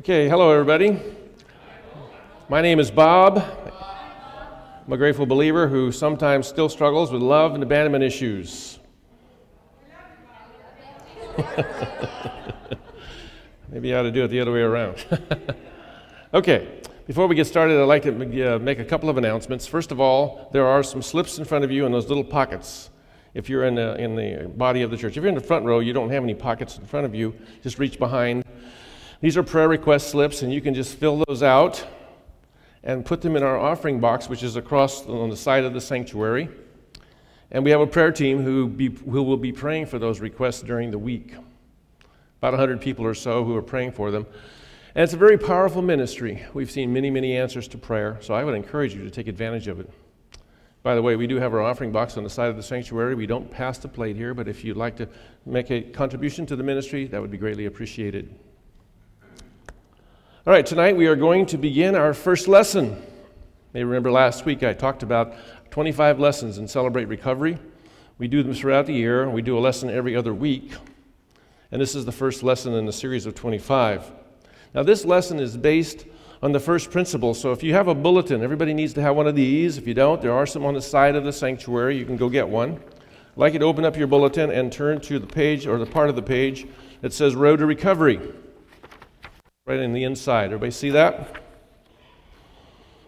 Okay, hello everybody. My name is Bob. I'm a grateful believer who sometimes still struggles with love and abandonment issues. Maybe I ought to do it the other way around. Okay, before we get started, I'd like to make a couple of announcements. First of all, there are some slips in front of you in those little pockets. If you're in the body of the church, if you're in the front row, you don't have any pockets in front of you, just reach behind. These are prayer request slips, and you can just fill those out and put them in our offering box, which is across on the side of the sanctuary. And we have a prayer team who will be praying for those requests during the week. About 100 people or so who are praying for them. And it's a very powerful ministry. We've seen many, many answers to prayer, so I would encourage you to take advantage of it. By the way, we do have our offering box on the side of the sanctuary. We don't pass the plate here, but if you'd like to make a contribution to the ministry, that would be greatly appreciated. All right, tonight we are going to begin our first lesson. You may remember last week I talked about 25 lessons in Celebrate Recovery. We do them throughout the year. We do a lesson every other week. And this is the first lesson in the series of 25. Now this lesson is based on the first principle. So if you have a bulletin, everybody needs to have one of these. If you don't, there are some on the side of the sanctuary. You can go get one. I'd like you to open up your bulletin and turn to the page or the part of the page that says Road to Recovery. Right in the inside. Everybody see that?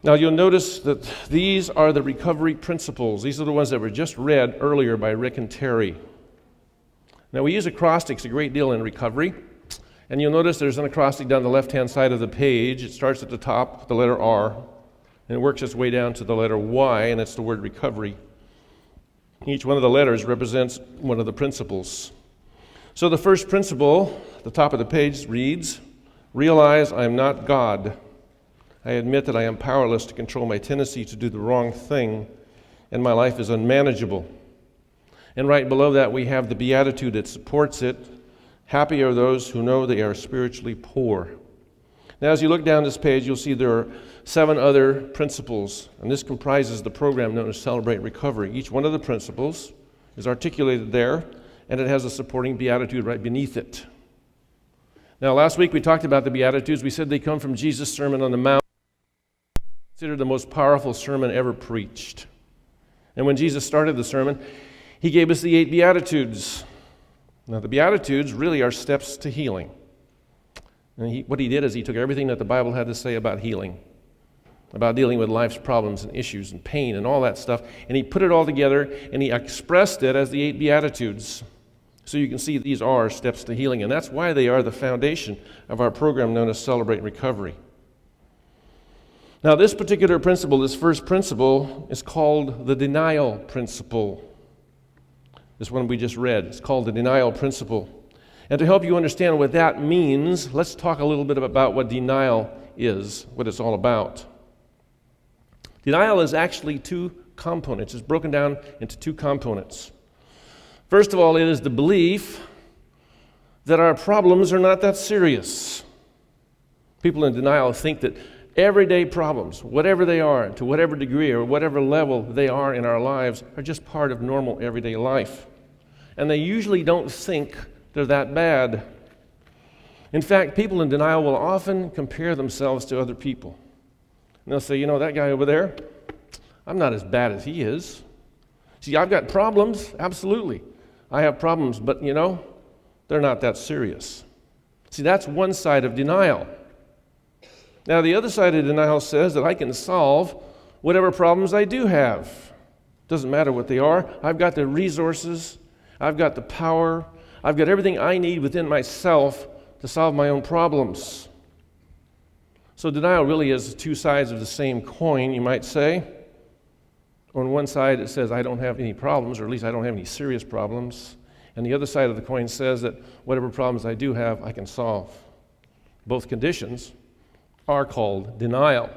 Now you'll notice that these are the recovery principles. These are the ones that were just read earlier by Rick and Terry. Now we use acrostics a great deal in recovery. And you'll notice there's an acrostic down the left-hand side of the page. It starts at the top with the letter R, and it works its way down to the letter Y, and it's the word recovery. Each one of the letters represents one of the principles. So the first principle, at the top of the page, reads, "Realize I am not God. I admit that I am powerless to control my tendency to do the wrong thing, and my life is unmanageable." And right below that we have the beatitude that supports it. Happy are those who know they are spiritually poor. Now as you look down this page, you'll see there are 7 other principles, and this comprises the program known as Celebrate Recovery. Each one of the principles is articulated there, and it has a supporting beatitude right beneath it. Now last week we talked about the Beatitudes. We said they come from Jesus' Sermon on the Mount, considered the most powerful sermon ever preached. And when Jesus started the sermon, he gave us the 8 Beatitudes. Now the Beatitudes really are steps to healing. And what he did is he took everything that the Bible had to say about healing, about dealing with life's problems and issues and pain and all that stuff, and he put it all together and he expressed it as the 8 Beatitudes. So you can see these are steps to healing, and that's why they are the foundation of our program known as Celebrate Recovery. Now this particular principle, this first principle, is called the denial principle. This one we just read. It's called the denial principle. And to help you understand what that means, let's talk a little bit about what denial is, what it's all about. Denial is actually 2 components. It's broken down into 2 components. First of all, it is the belief that our problems are not that serious. People in denial think that everyday problems, whatever they are, to whatever degree or whatever level they are in our lives, are just part of normal everyday life. And they usually don't think they're that bad. In fact, people in denial will often compare themselves to other people. And they'll say, you know, that guy over there, I'm not as bad as he is. See, I've got problems, absolutely. I have problems, but you know, they're not that serious. See, that's one side of denial. Now, the other side of denial says that I can solve whatever problems I do have. Doesn't matter what they are. I've got the resources. I've got the power. I've got everything I need within myself to solve my own problems. So denial really is 2 sides of the same coin, you might say. On one side it says I don't have any problems, or at least I don't have any serious problems. And the other side of the coin says that whatever problems I do have, I can solve. Both conditions are called denial.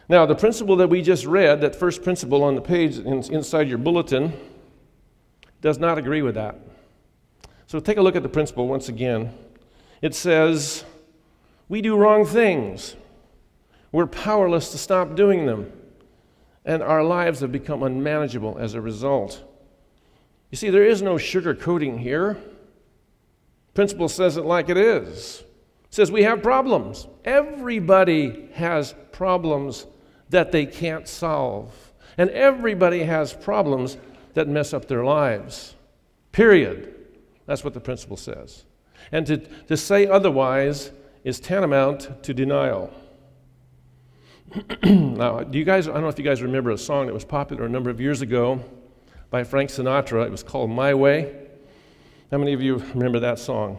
Now, the principle that we just read, that first principle on the page inside your bulletin, does not agree with that. So take a look at the principle once again. It says, we do wrong things. We're powerless to stop doing them. And our lives have become unmanageable as a result. You see, there is no sugarcoating here. Principle says it like it is. It says we have problems. Everybody has problems that they can't solve. And everybody has problems that mess up their lives. Period. That's what the principle says. And to say otherwise is tantamount to denial. Now, I don't know if you guys remember a song that was popular a number of years ago by Frank Sinatra. It was called My Way. How many of you remember that song?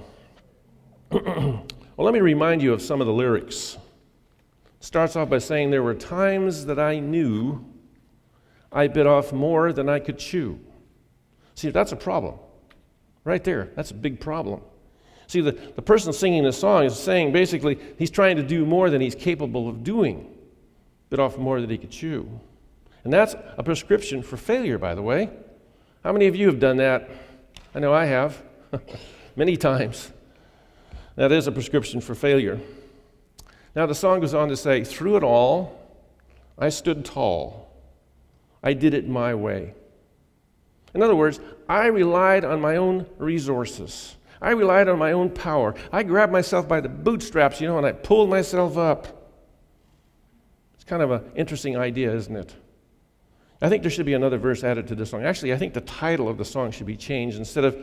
Well, let me remind you of some of the lyrics. It starts off by saying, there were times that I knew I bit off more than I could chew. See, that's a problem. Right there, that's a big problem. See, the person singing this song is saying basically he's trying to do more than he's capable of doing. Bit off more than he could chew. And that's a prescription for failure, by the way. How many of you have done that? I know I have. Many times. That is a prescription for failure. Now the song goes on to say, through it all, I stood tall. I did it my way. In other words, I relied on my own resources. I relied on my own power. I grabbed myself by the bootstraps, and I pulled myself up. It's kind of an interesting idea, isn't it? I think there should be another verse added to this song. Actually, I think the title of the song should be changed. Instead of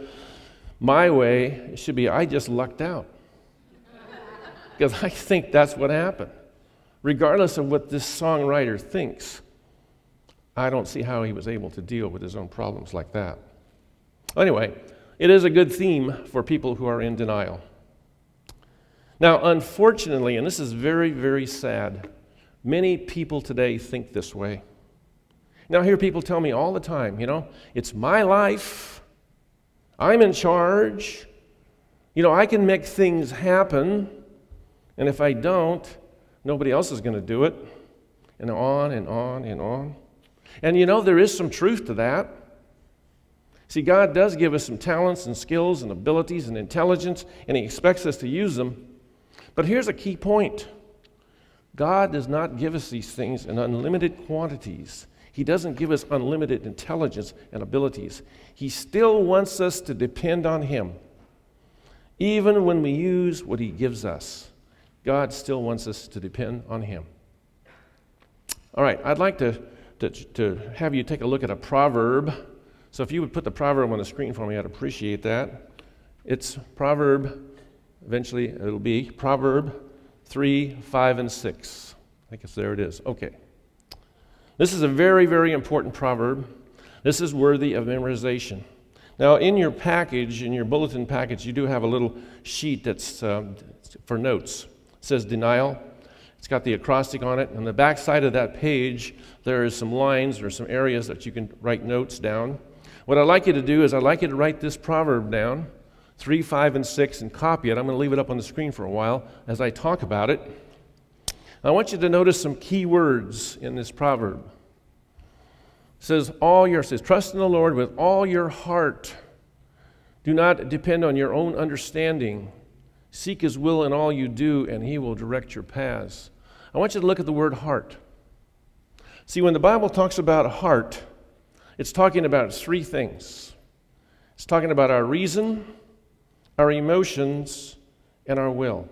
My Way, it should be I Just Lucked Out. Because I think that's what happened. Regardless of what this songwriter thinks, I don't see how he was able to deal with his own problems like that. Anyway, it is a good theme for people who are in denial. Now, unfortunately, and this is very, very sad, many people today think this way. Now, I hear people tell me all the time, it's my life, I'm in charge, I can make things happen, and if I don't, nobody else is going to do it, and on and on and on. And there is some truth to that. See, God does give us some talents and skills and abilities and intelligence, and He expects us to use them. But here's a key point. God does not give us these things in unlimited quantities. He doesn't give us unlimited intelligence and abilities. He still wants us to depend on Him. Even when we use what He gives us, God still wants us to depend on Him. All right, I'd like to have you take a look at a proverb. So if you would put the proverb on the screen for me, I'd appreciate that. It's eventually it'll be Proverb 3, 5, and 6. I guess there it is. Okay. This is a very, very important proverb. This is worthy of memorization. Now, in your package, in your bulletin package, you do have a little sheet that's for notes. It says denial. It's got the acrostic on it. On the back side of that page, there is some lines or some areas that you can write notes down. What I'd like you to do is I'd like you to write this proverb down, 3, 5, and 6, and copy it. I'm going to leave it up on the screen for a while as I talk about it. I want you to notice some key words in this proverb. It says, trust in the Lord with all your heart. Do not depend on your own understanding. Seek His will in all you do, and He will direct your paths. I want you to look at the word heart. See, when the Bible talks about heart, it's talking about three things. It's talking about our reason, our emotions, and our will.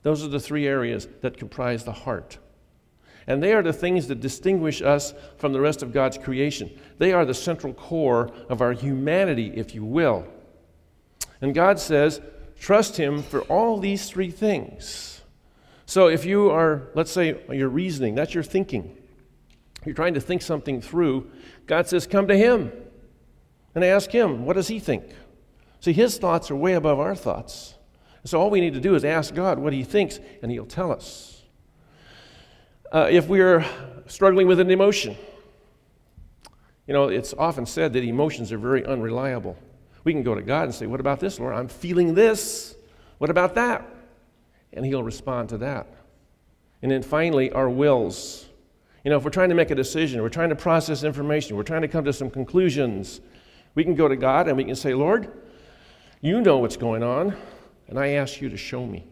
Those are the three areas that comprise the heart. And they are the things that distinguish us from the rest of God's creation. They are the central core of our humanity, if you will. And God says, trust Him for all these three things. So if you are, let's say, you're reasoning, that's your thinking. You're trying to think something through. God says, come to Him and ask Him, what does He think? See, His thoughts are way above our thoughts. So all we need to do is ask God what He thinks, and He'll tell us. If we're struggling with an emotion, it's often said that emotions are very unreliable. We can go to God and say, what about this, Lord? I'm feeling this. What about that? And He'll respond to that. And then finally, our wills. If we're trying to make a decision, we're trying to process information, we're trying to come to some conclusions, we can go to God and we can say, Lord, you know what's going on, and I ask you to show me.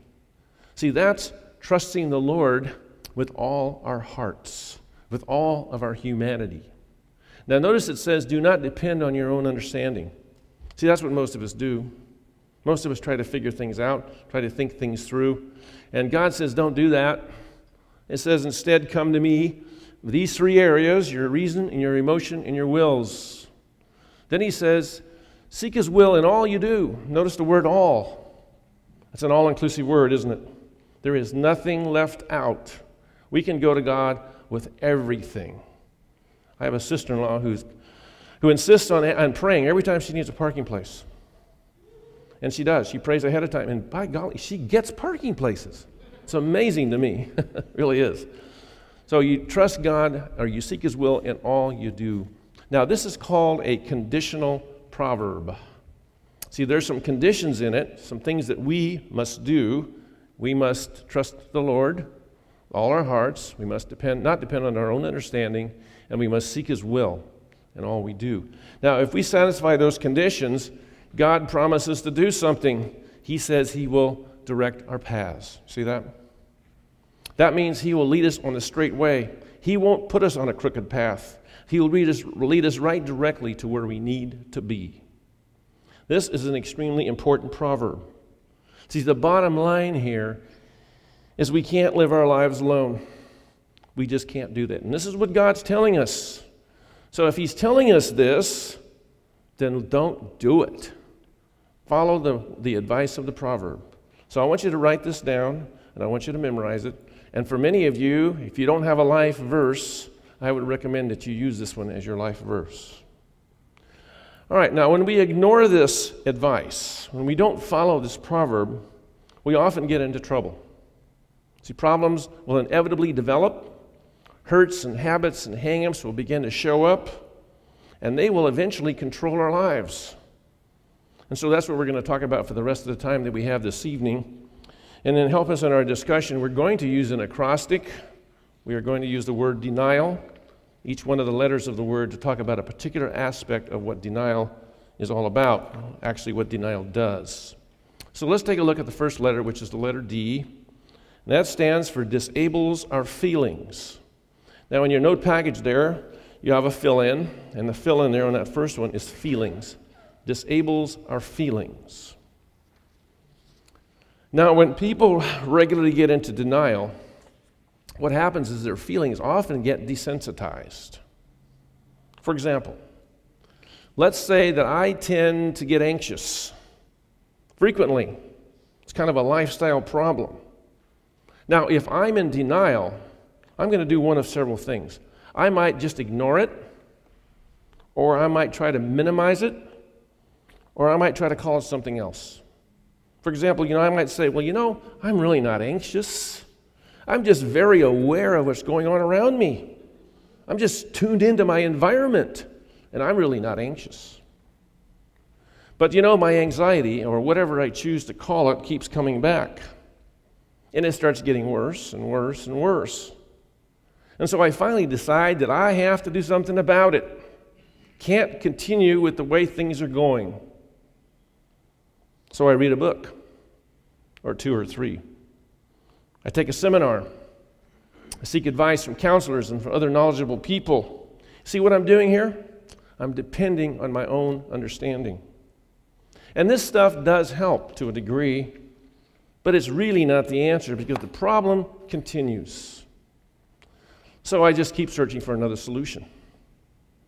See, that's trusting the Lord with all our hearts, with all of our humanity. Now notice it says, do not depend on your own understanding. See, that's what most of us do. Most of us try to figure things out, try to think things through. And God says, don't do that. It says, instead, come to me with these three areas, your reason and your emotion and your wills. Then he says, seek his will in all you do. Notice the word all. It's an all-inclusive word, isn't it? There is nothing left out. We can go to God with everything. I have a sister-in-law who insists on praying every time she needs a parking place. And she does. She prays ahead of time. And by golly, she gets parking places. It's amazing to me. It really is. So you trust God, or you seek his will in all you do. Now, this is called a conditional proverb. See, there's some conditions in it, some things that we must do. We must trust the Lord with all our hearts. We must not depend on our own understanding, and we must seek his will in all we do. Now, if we satisfy those conditions, God promises to do something. He says he will direct our paths. See that? That means he will lead us on the straight way. He won't put us on a crooked path. He will lead us right directly to where we need to be. This is an extremely important proverb. See, the bottom line here is we can't live our lives alone. We just can't do that. And this is what God's telling us. So if he's telling us this, then don't do it. Follow the advice of the proverb. So I want you to write this down, and I want you to memorize it. And for many of you, if you don't have a life verse, I would recommend that you use this one as your life verse. All right, now when we ignore this advice, when we don't follow this proverb, we often get into trouble. See, problems will inevitably develop. Hurts and habits and hang-ups will begin to show up, and they will eventually control our lives. And so that's what we're going to talk about for the rest of the time that we have this evening. And then help us in our discussion, we're going to use an acrostic. We are going to use the word denial, each one of the letters of the word, to talk about a particular aspect of what denial is all about, actually what denial does. So let's take a look at the first letter, which is the letter D. And that stands for disables our feelings. Now in your note package there, you have a fill-in, and the fill-in there on that first one is feelings. Disables our feelings. Now, when people regularly get into denial, what happens is their feelings often get desensitized. For example, let's say that I tend to get anxious frequently. It's kind of a lifestyle problem. Now, if I'm in denial, I'm going to do one of several things. I might just ignore it, or I might try to minimize it, or I might try to call it something else. For example, I might say, well, I'm really not anxious. I'm just very aware of what's going on around me. I'm just tuned into my environment, and I'm really not anxious. But my anxiety, or whatever I choose to call it, keeps coming back. And it starts getting worse and worse and worse. And so I finally decide that I have to do something about it. Can't continue with the way things are going. So I read a book, or two or three. I take a seminar. I seek advice from counselors and from other knowledgeable people. See what I'm doing here? I'm depending on my own understanding. And this stuff does help to a degree, but it's really not the answer because the problem continues. So I just keep searching for another solution.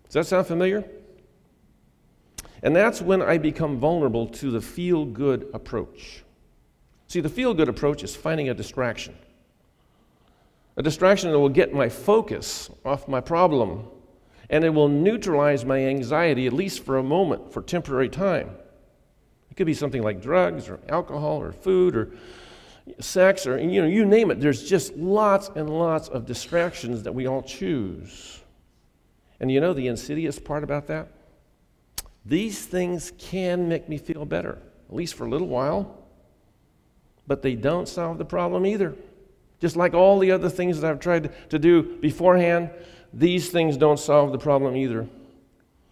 Does that sound familiar? And that's when I become vulnerable to the feel-good approach. See, the feel-good approach is finding a distraction that will get my focus off my problem, and it will neutralize my anxiety, at least for a moment, for temporary time. It could be something like drugs or alcohol or food or sex or, you name it. There's just lots and lots of distractions that we all choose. And the insidious part about that? These things can make me feel better, at least for a little while, but they don't solve the problem either. Just like all the other things that I've tried to do beforehand, these things don't solve the problem either.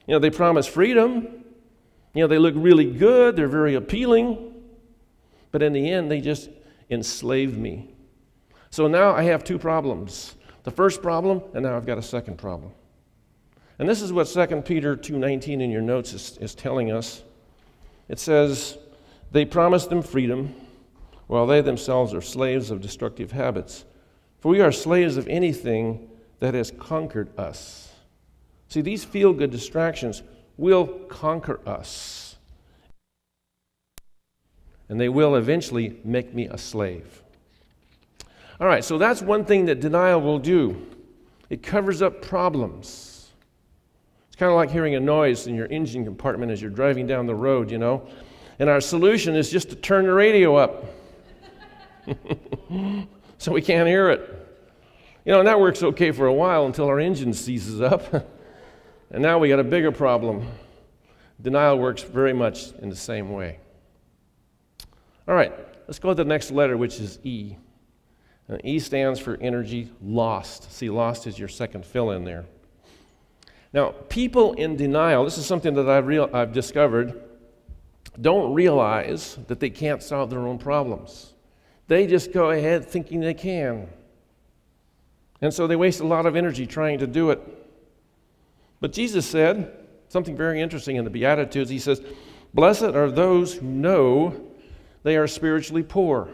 They promise freedom. They look really good. They're very appealing. But in the end, they just enslave me. So now I have two problems. The first problem, and now I've got a second problem. And this is what 2 Peter 2:19 in your notes is telling us. It says, They promise them freedom, while they themselves are slaves of destructive habits. For we are slaves of anything that has conquered us. See, these feel-good distractions will conquer us. And they will eventually make me a slave. All right, so that's one thing that denial will do. It covers up problems. It's kind of like hearing a noise in your engine compartment as you're driving down the road, you know. And our solution is just to turn the radio up so we can't hear it. You know, and that works okay for a while until our engine seizes up. And now we got a bigger problem. Denial works very much in the same way. All right, let's go to the next letter, which is E. And E stands for energy lost. See, lost is your second fill-in there. Now, people in denial, this is something that I've discovered, don't realize that they can't solve their own problems. They just go ahead thinking they can. And so they waste a lot of energy trying to do it. But Jesus said something very interesting in the Beatitudes. He says, "Blessed are those who know they are spiritually poor."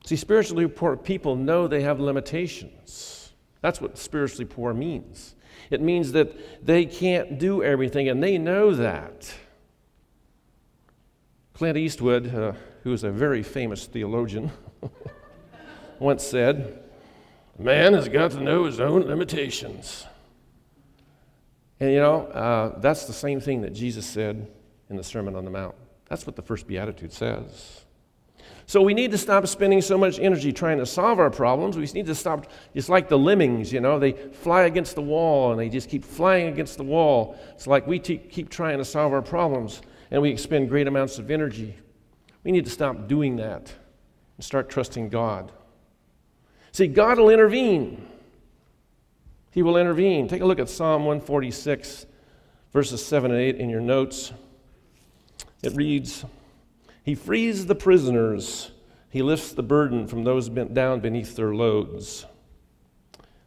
See, spiritually poor people know they have limitations. That's what spiritually poor means. It means that they can't do everything, and they know that. Clint Eastwood, who is a very famous theologian, once said, "Man has got to know his own limitations." And you know, that's the same thing that Jesus said in the Sermon on the Mount. That's what the first Beatitude says. So we need to stop spending so much energy trying to solve our problems. We need to stop, it's like the lemmings, you know, they fly against the wall and they just keep flying against the wall. It's like we keep trying to solve our problems and we expend great amounts of energy. We need to stop doing that and start trusting God. See, God will intervene. He will intervene. Take a look at Psalm 146, verses 7 and 8 in your notes. It reads, "He frees the prisoners. He lifts the burden from those bent down beneath their loads."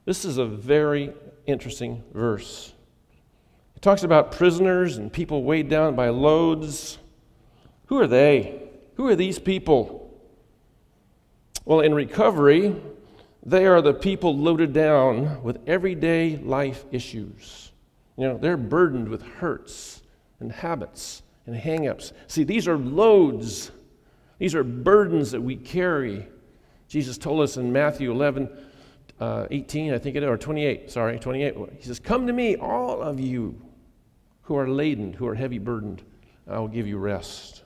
This is a very interesting verse. It talks about prisoners and people weighed down by loads. Who are they? Who are these people? Well, in recovery, they are the people loaded down with everyday life issues. You know, they're burdened with hurts and habits and hang-ups. See, these are loads. These are burdens that we carry. Jesus told us in Matthew 18, I think it is, or 28, 28. He says, "Come to me, all of you who are laden, who are heavy burdened, and I will give you rest."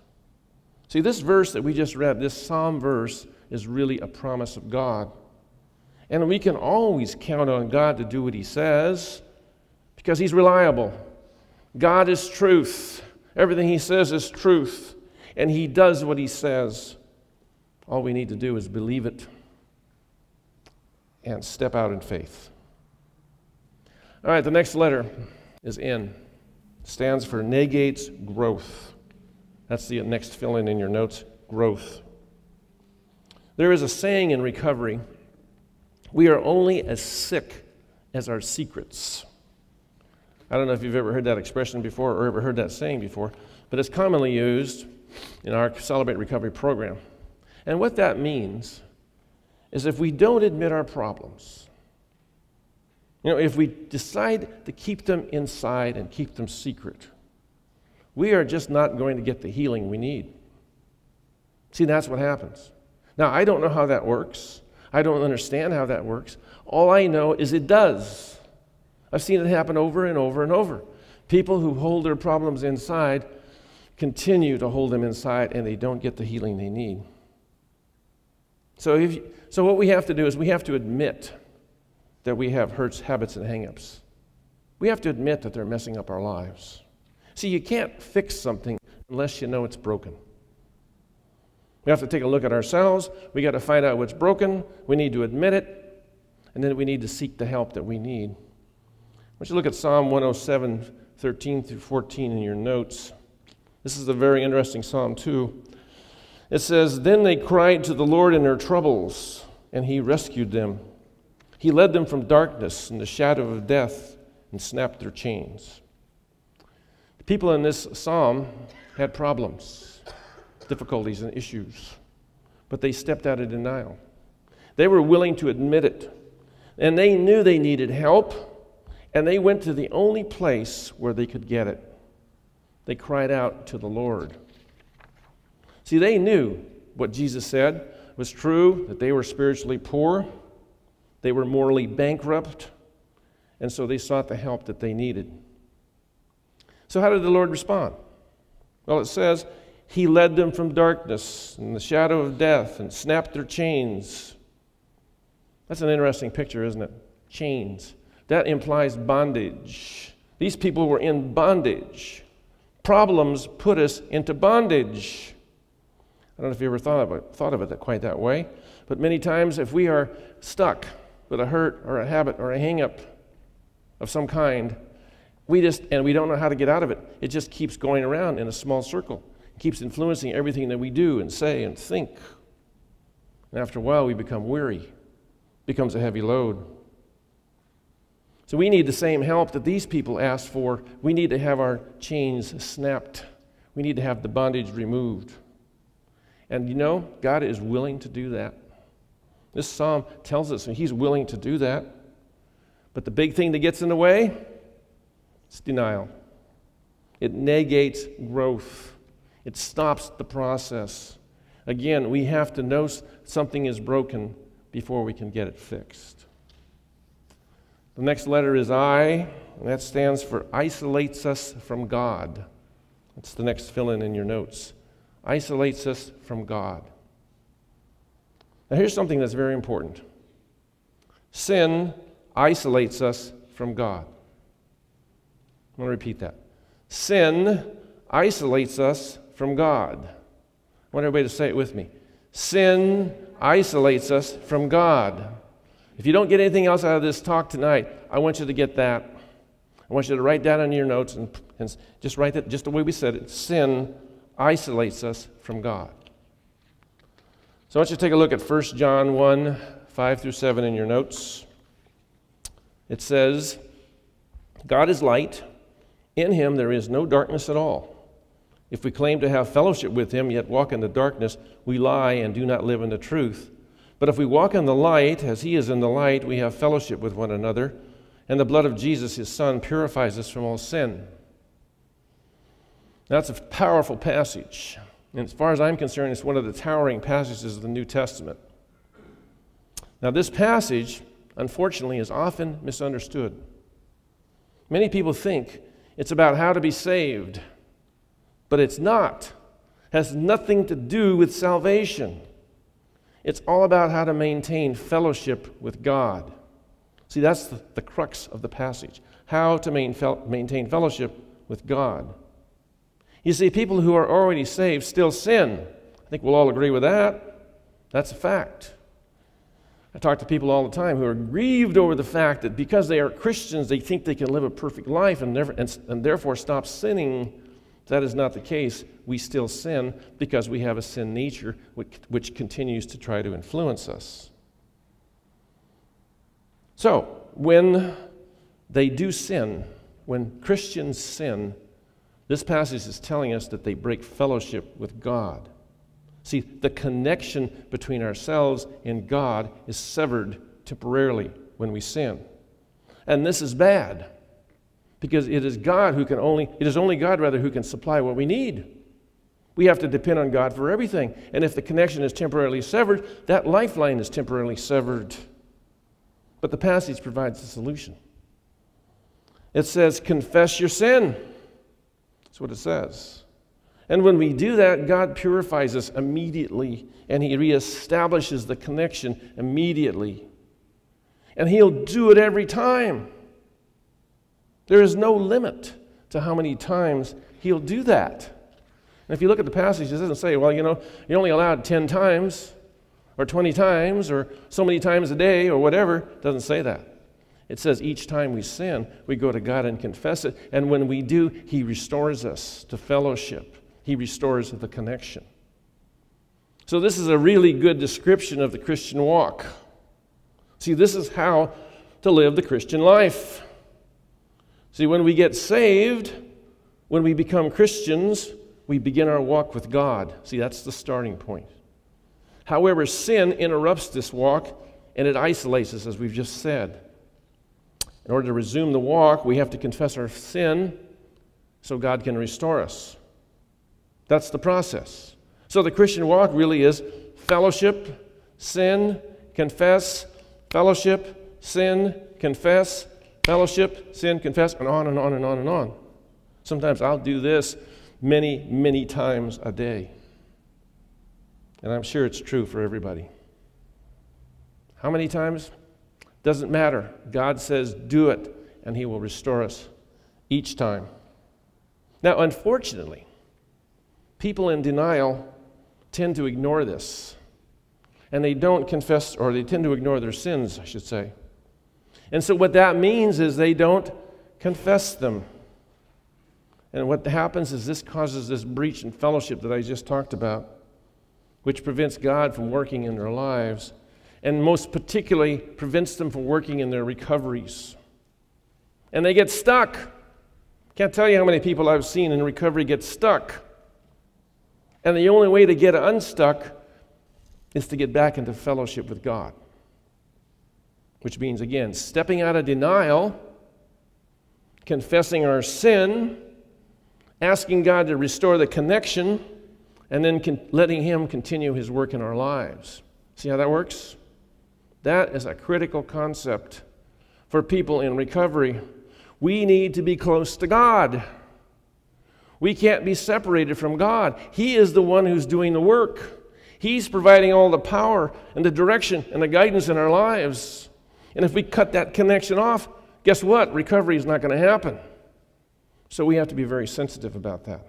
See, this verse that we just read, this psalm verse, is really a promise of God. And we can always count on God to do what He says because He's reliable. God is truth. Everything He says is truth. And He does what He says. All we need to do is believe it and step out in faith. All right, the next letter is N. It stands for negates growth. That's the next fill-in your notes, growth. There is a saying in recovery, we are only as sick as our secrets. I don't know if you've ever heard that expression before or ever heard that saying before, but it's commonly used in our Celebrate Recovery program. And what that means is if we don't admit our problems, you know, if we decide to keep them inside and keep them secret, we are just not going to get the healing we need. See, that's what happens. Now, I don't know how that works. I don't understand how that works. All I know is it does. I've seen it happen over and over and over. People who hold their problems inside continue to hold them inside and they don't get the healing they need. So what we have to do is we have to admit that we have hurts, habits, and hang-ups. We have to admit that they're messing up our lives. See, you can't fix something unless you know it's broken. We have to take a look at ourselves. We got to find out what's broken. We need to admit it. And then we need to seek the help that we need. I want you to look at Psalm 107, 13 through 14 in your notes. This is a very interesting psalm too. It says, "Then they cried to the Lord in their troubles, and He rescued them. He led them from darkness and the shadow of death and snapped their chains." The people in this psalm had problems. difficulties and issues. But they stepped out of denial. They were willing to admit it. And they knew they needed help, and they went to the only place where they could get it. They cried out to the Lord. See, they knew what Jesus said was true, that they were spiritually poor, they were morally bankrupt, and so they sought the help that they needed. So how did the Lord respond? Well, it says, He led them from darkness and the shadow of death and snapped their chains. That's an interesting picture, isn't it? Chains. That implies bondage. These people were in bondage. Problems put us into bondage. I don't know if you ever thought of it quite that way, but many times if we are stuck with a hurt or a habit or a hang-up of some kind, we don't know how to get out of it. It just keeps going around in a small circle. It keeps influencing everything that we do and say and think. And after a while, we become weary. It becomes a heavy load. So we need the same help that these people asked for. We need to have our chains snapped. We need to have the bondage removed. And you know, God is willing to do that. This psalm tells us He's willing to do that. But the big thing that gets in the way, it's denial. It negates growth. It stops the process. Again, we have to know something is broken before we can get it fixed. The next letter is I, and that stands for isolates us from God. That's the next fill-in in your notes. Isolates us from God. Now here's something that's very important. Sin isolates us from God. I'm going to repeat that. Sin isolates us from God. I want everybody to say it with me. Sin isolates us from God. If you don't get anything else out of this talk tonight, I want you to get that. I want you to write down in your notes and just write that just the way we said it. Sin isolates us from God. So I want you to take a look at 1 John 1, 5 through 7 in your notes. It says, God is light. In Him there is no darkness at all. If we claim to have fellowship with Him, yet walk in the darkness, we lie and do not live in the truth. But if we walk in the light, as He is in the light, we have fellowship with one another, and the blood of Jesus, His Son, purifies us from all sin. That's a powerful passage. And as far as I'm concerned, it's one of the towering passages of the New Testament. Now, this passage, unfortunately, is often misunderstood. Many people think it's about how to be saved, but it's not. It has nothing to do with salvation. It's all about how to maintain fellowship with God. See, that's the crux of the passage. How to maintain fellowship with God. You see, people who are already saved still sin. I think we'll all agree with that. That's a fact. I talk to people all the time who are grieved over the fact that because they are Christians, they think they can live a perfect life and therefore stop sinning. That is not the case. We still sin because we have a sin nature which continues to try to influence us. So, when they do sin, when Christians sin, this passage is telling us that they break fellowship with God. See, the connection between ourselves and God is severed temporarily when we sin. And this is bad. Because it is only God who can supply what we need. We have to depend on God for everything. And if the connection is temporarily severed, that lifeline is temporarily severed. But the passage provides a solution. It says, confess your sin. That's what it says. And when we do that, God purifies us immediately, and He reestablishes the connection immediately. And He'll do it every time. There is no limit to how many times He'll do that. And if you look at the passage, it doesn't say, well, you're only allowed 10 times or 20 times or so many times a day or whatever. It doesn't say that. It says each time we sin, we go to God and confess it. And when we do, He restores us to fellowship. He restores the connection. So this is a really good description of the Christian walk. See, this is how to live the Christian life. See, when we get saved, when we become Christians, we begin our walk with God. See, that's the starting point. However, sin interrupts this walk, and it isolates us, as we've just said. In order to resume the walk, we have to confess our sin so God can restore us. That's the process. So the Christian walk really is fellowship, sin, confess, fellowship, sin, confess, fellowship, sin, confess, and on and on and on and on. Sometimes I'll do this many, many times a day. And I'm sure it's true for everybody. How many times? Doesn't matter. God says do it, and He will restore us each time. Now, unfortunately, people in denial tend to ignore this. And they don't confess, or they tend to ignore their sins, I should say. And so what that means is they don't confess them. And what happens is this causes this breach in fellowship that I just talked about, which prevents God from working in their lives, and most particularly prevents them from working in their recoveries. And they get stuck. Can't tell you how many people I've seen in recovery get stuck. And the only way to get unstuck is to get back into fellowship with God. Which means, again, stepping out of denial, confessing our sin, asking God to restore the connection, and then letting Him continue His work in our lives. See how that works? That is a critical concept for people in recovery. We need to be close to God. We can't be separated from God. He is the one who's doing the work. He's providing all the power and the direction and the guidance in our lives. And if we cut that connection off, guess what? Recovery is not going to happen. So we have to be very sensitive about that.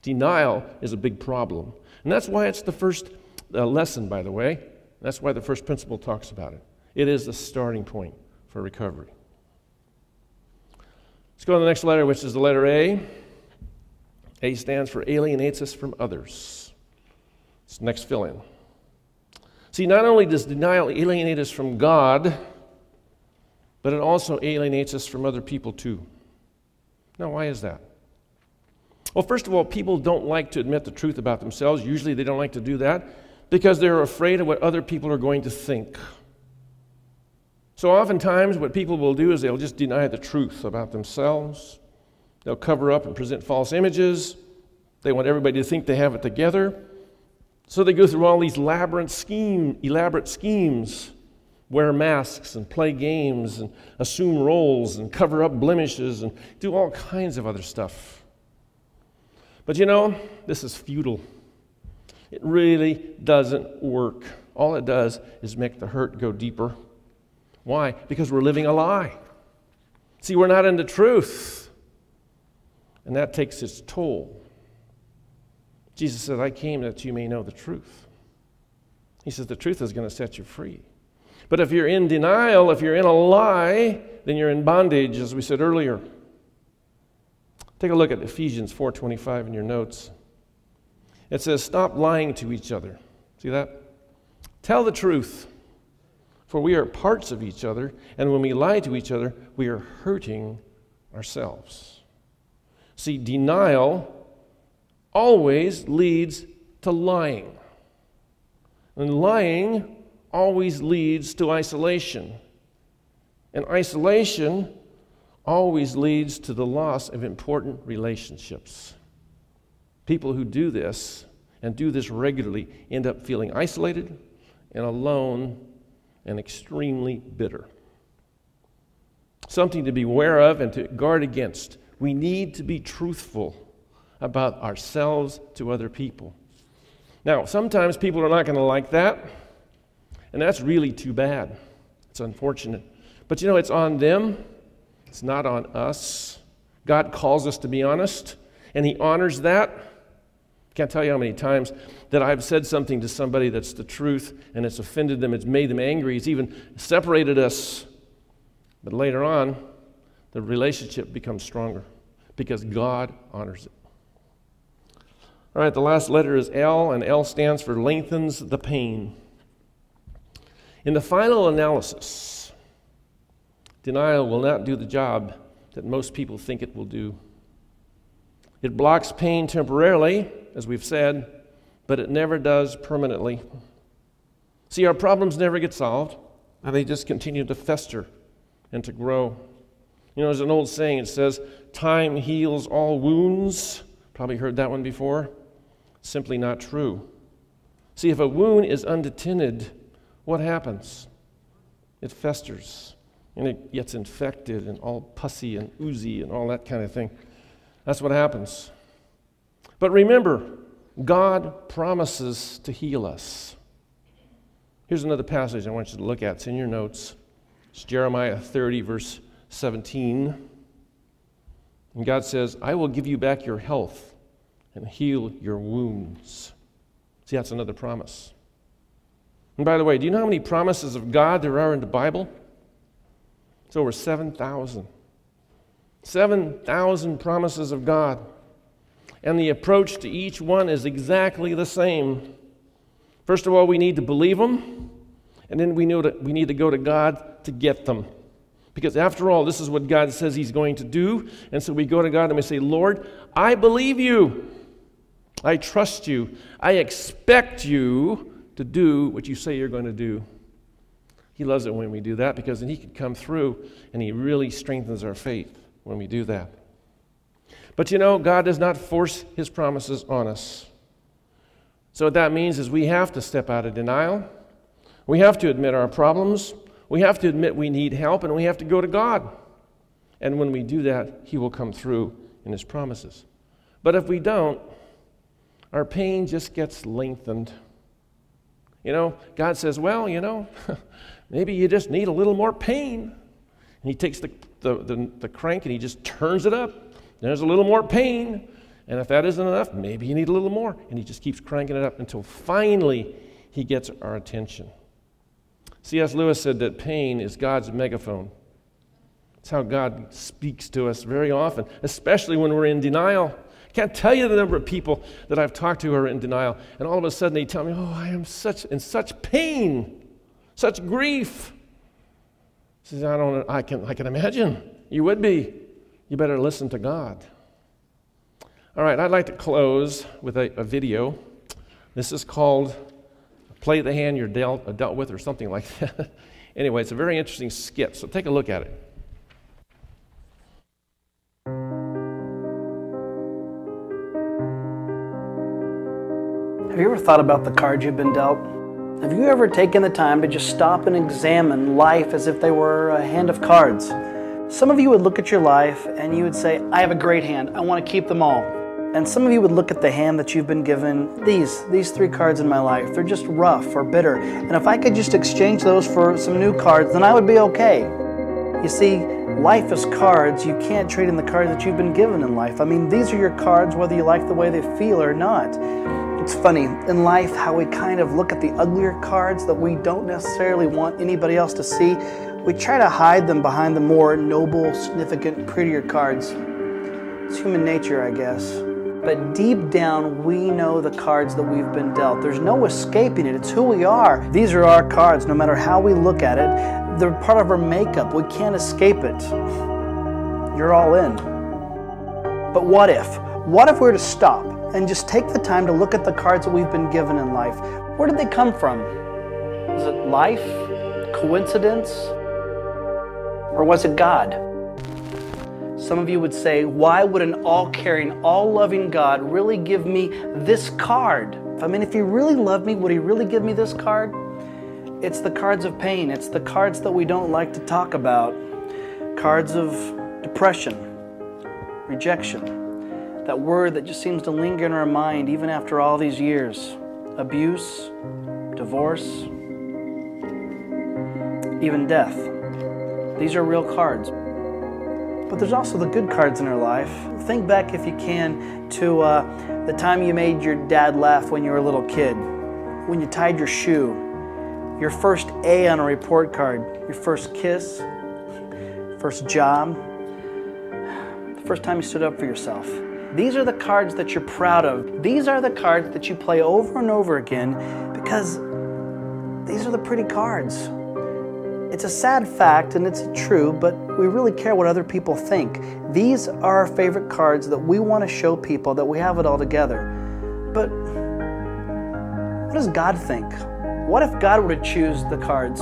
Denial is a big problem. And that's why it's the first lesson, by the way. That's why the first principle talks about it. It is the starting point for recovery. Let's go to the next letter, which is the letter A. A stands for alienates us from others. It's the next fill-in. See, not only does denial alienate us from God, but it also alienates us from other people too. Now, why is that? Well, first of all, people don't like to admit the truth about themselves. Usually they don't like to do that because they're afraid of what other people are going to think. So oftentimes what people will do is they'll just deny the truth about themselves. They'll cover up and present false images. They want everybody to think they have it together. So they go through all these elaborate schemes, wear masks and play games and assume roles and cover up blemishes and do all kinds of other stuff. But you know, this is futile. It really doesn't work. All it does is make the hurt go deeper. Why? Because we're living a lie. See, we're not in the truth. And that takes its toll. Jesus said, I came that you may know the truth. He says the truth is going to set you free. But if you're in denial, if you're in a lie, then you're in bondage, as we said earlier. Take a look at Ephesians 4:25 in your notes. It says, stop lying to each other. See that? Tell the truth, for we are parts of each other, and when we lie to each other, we are hurting ourselves. See, denial always leads to lying. And lying always leads to isolation. And isolation always leads to the loss of important relationships. People who do this, and do this regularly, end up feeling isolated and alone and extremely bitter. Something to be aware of and to guard against. We need to be truthful about ourselves to other people. Now, sometimes people are not going to like that, and that's really too bad. It's unfortunate. But you know, it's on them. It's not on us. God calls us to be honest, and He honors that. Can't tell you how many times that I've said something to somebody that's the truth, and it's offended them, it's made them angry, it's even separated us. But later on, the relationship becomes stronger because God honors it. All right, the last letter is L, and L stands for lengthens the pain. In the final analysis, denial will not do the job that most people think it will do. It blocks pain temporarily, as we've said, but it never does permanently. See, our problems never get solved, and they just continue to fester and to grow. You know, there's an old saying, it says, time heals all wounds. Probably heard that one before. Simply not true. See, if a wound is untended, what happens? It festers, and it gets infected and all pussy and oozy and all that kind of thing. That's what happens. But remember, God promises to heal us. Here's another passage I want you to look at. It's in your notes. It's Jeremiah 30, verse 17. And God says, I will give you back your health and heal your wounds. See, that's another promise. And by the way, do you know how many promises of God there are in the Bible? It's over 7,000. 7,000 promises of God. And the approach to each one is exactly the same. First of all, we need to believe them, and then we need to go to God to get them. Because after all, this is what God says He's going to do. And so we go to God and we say, Lord, I believe you. I trust you. I expect you to do what you say you're going to do. He loves it when we do that, because then He can come through and He really strengthens our faith when we do that. But you know, God does not force His promises on us. So what that means is we have to step out of denial. We have to admit our problems. We have to admit we need help, and we have to go to God. And when we do that, He will come through in His promises. But if we don't, our pain just gets lengthened. You know, God says, well, you know, maybe you just need a little more pain. And He takes the crank and He just turns it up. There's a little more pain. And if that isn't enough, maybe you need a little more. And He just keeps cranking it up until finally He gets our attention. C.S. Lewis said that pain is God's megaphone. It's how God speaks to us very often, especially when we're in denial. I can't tell you the number of people that I've talked to who are in denial, and all of a sudden they tell me, oh, I am in such pain, such grief. He says, I can imagine. You would be. You better listen to God. All right, I'd like to close with a video. This is called Play the Hand You're Dealt With, or something like that. Anyway, it's a very interesting skit, so take a look at it. Have you ever thought about the cards you've been dealt? Have you ever taken the time to just stop and examine life as if they were a hand of cards? Some of you would look at your life and you would say, I have a great hand, I want to keep them all. And some of you would look at the hand that you've been given, these 3 cards in my life, they're just rough or bitter. And if I could just exchange those for some new cards, then I would be okay. You see, life is cards. You can't trade in the cards that you've been given in life. I mean, these are your cards whether you like the way they feel or not. It's funny, in life, how we kind of look at the uglier cards that we don't necessarily want anybody else to see. We try to hide them behind the more noble, significant, prettier cards. It's human nature, I guess. But deep down, we know the cards that we've been dealt. There's no escaping it. It's who we are. These are our cards, no matter how we look at it. They're part of our makeup. We can't escape it. You're all in. But what if? What if we were to stop and just take the time to look at the cards that we've been given in life? Where did they come from? Was it life? Coincidence? Or was it God? Some of you would say, why would an all-caring, all-loving God really give me this card? I mean, if He really loved me, would He really give me this card? It's the cards of pain. It's the cards that we don't like to talk about. Cards of depression, rejection, that word that just seems to linger in our mind even after all these years. Abuse, divorce, even death. These are real cards. But there's also the good cards in our life. Think back, if you can, to the time you made your dad laugh when you were a little kid, when you tied your shoe, your first A on a report card, your first kiss, first job, the first time you stood up for yourself. These are the cards that you're proud of. These are the cards that you play over and over again because these are the pretty cards. It's a sad fact and it's true, but we really care what other people think. These are our favorite cards that we want to show people that we have it all together. But what does God think? What if God were to choose the cards?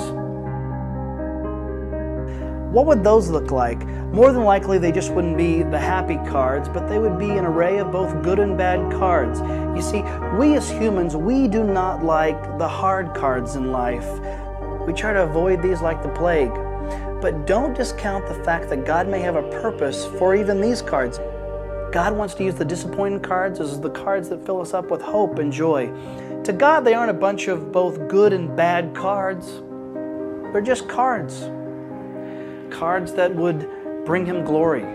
What would those look like? More than likely, they just wouldn't be the happy cards, but they would be an array of both good and bad cards. You see, we as humans, we do not like the hard cards in life. We try to avoid these like the plague. But don't discount the fact that God may have a purpose for even these cards. God wants to use the disappointing cards as the cards that fill us up with hope and joy. To God, they aren't a bunch of both good and bad cards. They're just cards. Cards that would bring Him glory.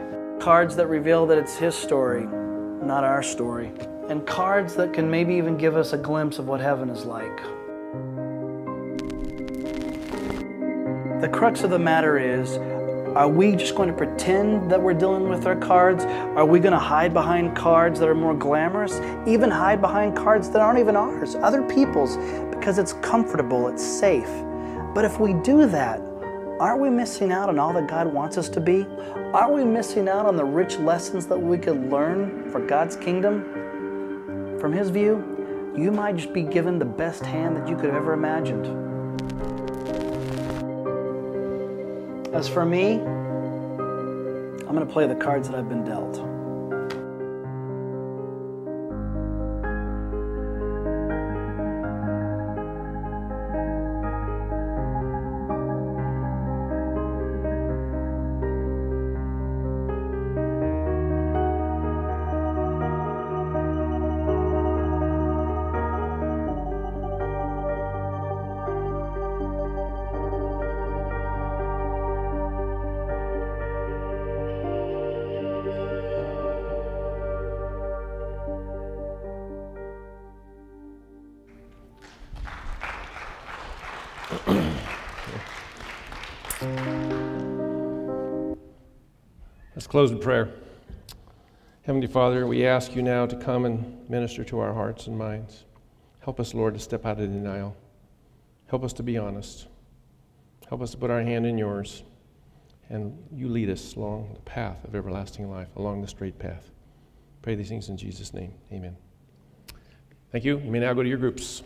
Cards that reveal that it's His story, not our story. And cards that can maybe even give us a glimpse of what heaven is like. The crux of the matter is, are we just going to pretend that we're dealing with our cards? Are we going to hide behind cards that are more glamorous? Even hide behind cards that aren't even ours, other people's, because it's comfortable, it's safe. But if we do that, aren't we missing out on all that God wants us to be? Aren't we missing out on the rich lessons that we could learn for God's kingdom? From His view, you might just be given the best hand that you could have ever imagined. As for me, I'm going to play the cards that I've been dealt. Let's close in prayer. Heavenly Father, we ask you now to come and minister to our hearts and minds. Help us, Lord, to step out of denial. Help us to be honest. Help us to put our hand in yours. And you lead us along the path of everlasting life, along the straight path. Pray these things in Jesus' name. Amen. Thank you. You may now go to your groups.